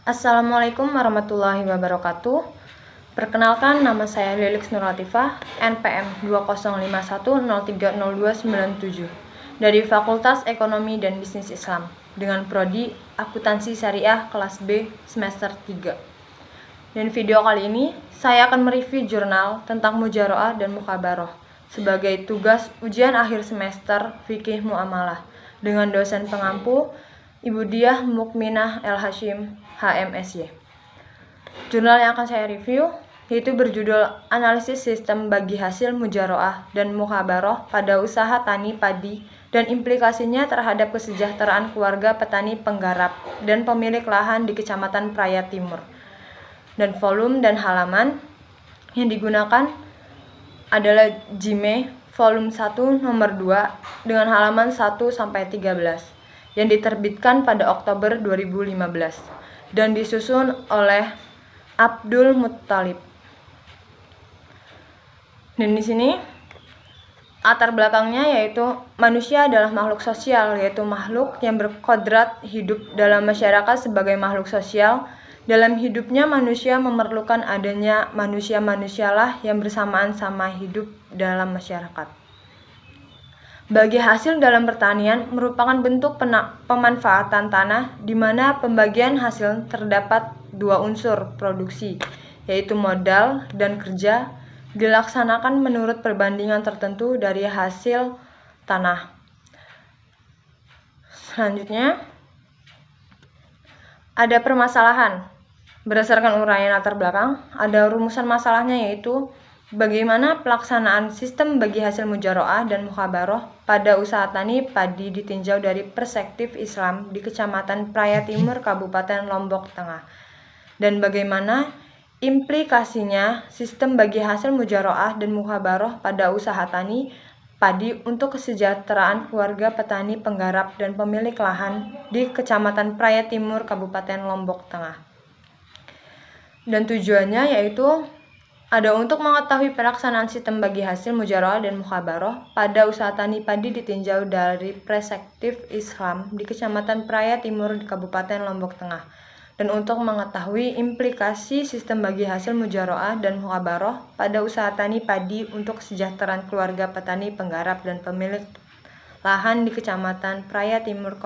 Assalamualaikum warahmatullahi wabarakatuh. Perkenalkan, nama saya Lilix Nurlatifah, NPM 2051030297 dari Fakultas Ekonomi dan Bisnis Islam dengan prodi Akuntansi Syariah kelas B semester 3. Dan video kali ini saya akan mereview jurnal tentang mujaroah dan mukabaroh sebagai tugas ujian akhir semester Fikih Muamalah dengan dosen pengampu Ibu Diah Mukminah El Hashim, HMSY. Jurnal yang akan saya review yaitu berjudul Analisis Sistem Bagi Hasil Mujaroah dan Mukabaroh pada Usaha Tani Padi dan Implikasinya Terhadap Kesejahteraan Keluarga Petani Penggarap dan Pemilik Lahan di Kecamatan Praya Timur. Dan volume dan halaman yang digunakan adalah JIME volume 1 nomor 2 dengan halaman 1-13 yang diterbitkan pada Oktober 2015 dan disusun oleh Abdul Muttalib. Dan di sini latar belakangnya yaitu manusia adalah makhluk sosial, yaitu makhluk yang berkodrat hidup dalam masyarakat sebagai makhluk sosial. Dalam hidupnya manusia memerlukan adanya manusia-manusialah yang bersamaan-sama hidup dalam masyarakat. Bagi hasil dalam pertanian merupakan bentuk pemanfaatan tanah di mana pembagian hasil terdapat dua unsur produksi, yaitu modal dan kerja, dilaksanakan menurut perbandingan tertentu dari hasil tanah. Selanjutnya, ada permasalahan. Berdasarkan uraian latar belakang, ada rumusan masalahnya yaitu bagaimana pelaksanaan sistem bagi hasil mujaroah dan mukabaroh pada usaha tani padi ditinjau dari perspektif Islam di Kecamatan Praya Timur, Kabupaten Lombok Tengah, dan bagaimana implikasinya sistem bagi hasil mujaroah dan mukabaroh pada usaha tani padi untuk kesejahteraan keluarga petani penggarap dan pemilik lahan di Kecamatan Praya Timur, Kabupaten Lombok Tengah. Dan tujuannya yaitu ada untuk mengetahui pelaksanaan sistem bagi hasil mujaroah dan mukabaroh pada usaha tani padi ditinjau dari perspektif Islam di Kecamatan Praya Timur di Kabupaten Lombok Tengah, dan untuk mengetahui implikasi sistem bagi hasil mujaroah dan mukabaroh pada usaha tani padi untuk kesejahteraan keluarga petani penggarap dan pemilik lahan di Kecamatan Praya Timur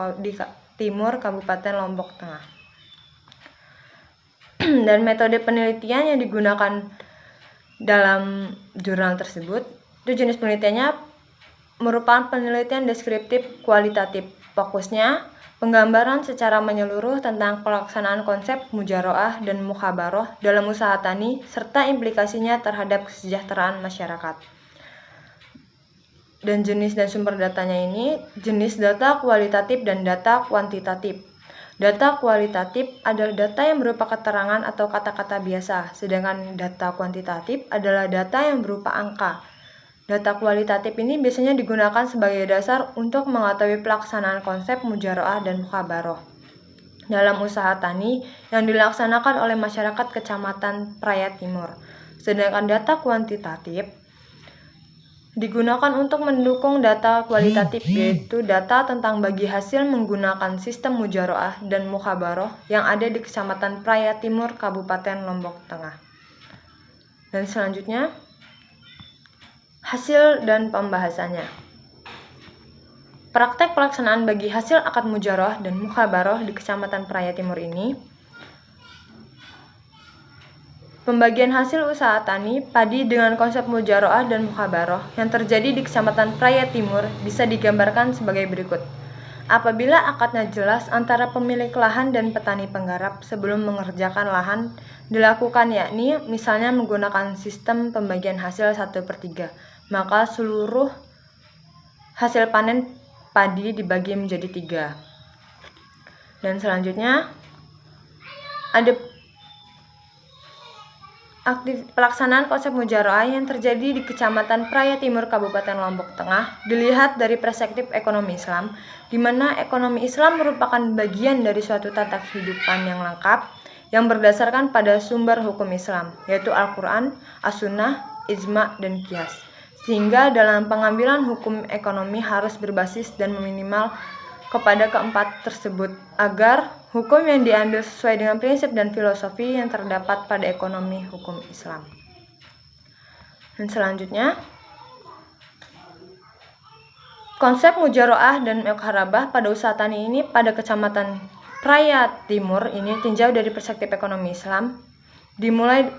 Kabupaten Lombok Tengah. Dan metode penelitian yang digunakan dalam jurnal tersebut itu jenis penelitiannya merupakan penelitian deskriptif kualitatif. Fokusnya penggambaran secara menyeluruh tentang pelaksanaan konsep mujaroah dan mukabaroh dalam usaha tani serta implikasinya terhadap kesejahteraan masyarakat. Dan jenis dan sumber datanya ini jenis data kualitatif dan data kuantitatif. Data kualitatif adalah data yang berupa keterangan atau kata-kata biasa, sedangkan data kuantitatif adalah data yang berupa angka. Data kualitatif ini biasanya digunakan sebagai dasar untuk mengetahui pelaksanaan konsep mujaroah dan mukabaroh dalam usaha tani yang dilaksanakan oleh masyarakat Kecamatan Praya Timur. Sedangkan data kuantitatif digunakan untuk mendukung data kualitatif, yaitu data tentang bagi hasil menggunakan sistem mujaroah dan mukabaroh yang ada di Kecamatan Praya Timur, Kabupaten Lombok Tengah. Dan selanjutnya, hasil dan pembahasannya. Praktek pelaksanaan bagi hasil akad mujaroah dan mukabaroh di Kecamatan Praya Timur ini, pembagian hasil usaha tani padi dengan konsep mujaroah dan mukabaroh yang terjadi di Kecamatan Praya Timur bisa digambarkan sebagai berikut. Apabila akadnya jelas antara pemilik lahan dan petani penggarap sebelum mengerjakan lahan dilakukan, yakni misalnya menggunakan sistem pembagian hasil 1/3, maka seluruh hasil panen padi dibagi menjadi 3. Dan selanjutnya ada pelaksanaan konsep mujaroah yang terjadi di Kecamatan Praya Timur, Kabupaten Lombok Tengah dilihat dari perspektif ekonomi Islam, di mana ekonomi Islam merupakan bagian dari suatu tata kehidupan yang lengkap yang berdasarkan pada sumber hukum Islam, yaitu Al-Quran, As-Sunnah, Ijma, dan Qiyas. Sehingga dalam pengambilan hukum ekonomi harus berbasis dan meminimal kepada keempat tersebut agar hukum yang diambil sesuai dengan prinsip dan filosofi yang terdapat pada ekonomi hukum Islam. Dan selanjutnya, konsep mujaroah dan mukharabah pada usaha tani ini pada Kecamatan Praya Timur ini tinjau dari perspektif ekonomi Islam, dimulai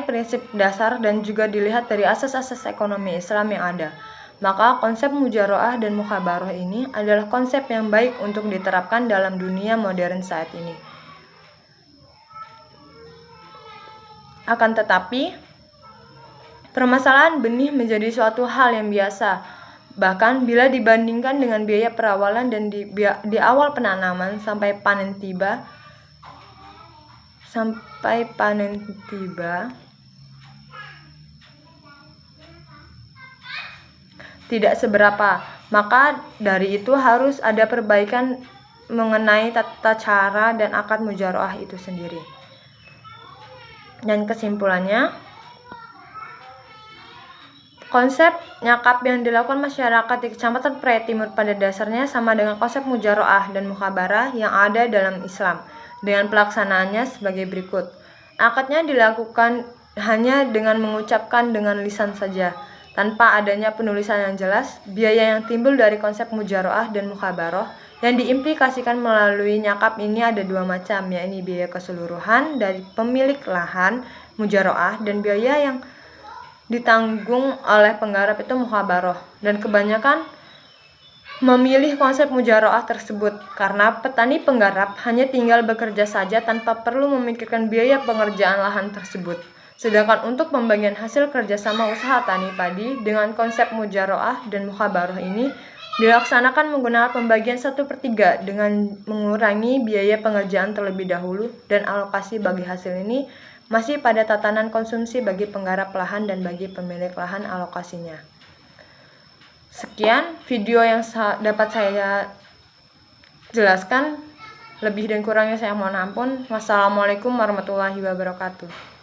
prinsip dasar dan juga dilihat dari asas-asas ekonomi Islam yang ada. Maka konsep mujaroah dan mukhabaroh ini adalah konsep yang baik untuk diterapkan dalam dunia modern saat ini. Akan tetapi, permasalahan benih menjadi suatu hal yang biasa, bahkan bila dibandingkan dengan biaya perawalan dan di awal penanaman sampai panen tiba, tidak seberapa. Maka dari itu harus ada perbaikan mengenai tata cara dan akad mujaroah itu sendiri. Dan kesimpulannya, konsep nyakap yang dilakukan masyarakat di Kecamatan Praya Timur pada dasarnya sama dengan konsep mujaroah dan mukhabarah yang ada dalam Islam, dengan pelaksanaannya sebagai berikut. Akadnya dilakukan hanya dengan mengucapkan dengan lisan saja, tanpa adanya penulisan yang jelas. Biaya yang timbul dari konsep mujaroah dan mukhabaroh yang diimplikasikan melalui nyakap ini ada dua macam, yakni biaya keseluruhan dari pemilik lahan mujaroah dan biaya yang ditanggung oleh penggarap itu mukhabaroh. Dan kebanyakan memilih konsep mujaroah tersebut karena petani penggarap hanya tinggal bekerja saja tanpa perlu memikirkan biaya pengerjaan lahan tersebut. Sedangkan untuk pembagian hasil kerjasama usaha tani padi dengan konsep mujaroah dan mukhabaroh ini dilaksanakan menggunakan pembagian 1/3 dengan mengurangi biaya pengerjaan terlebih dahulu, dan alokasi bagi hasil ini masih pada tatanan konsumsi bagi penggarap lahan dan bagi pemilik lahan alokasinya. Sekian video yang dapat saya jelaskan. Lebih dan kurangnya saya mohon ampun. Wassalamualaikum warahmatullahi wabarakatuh.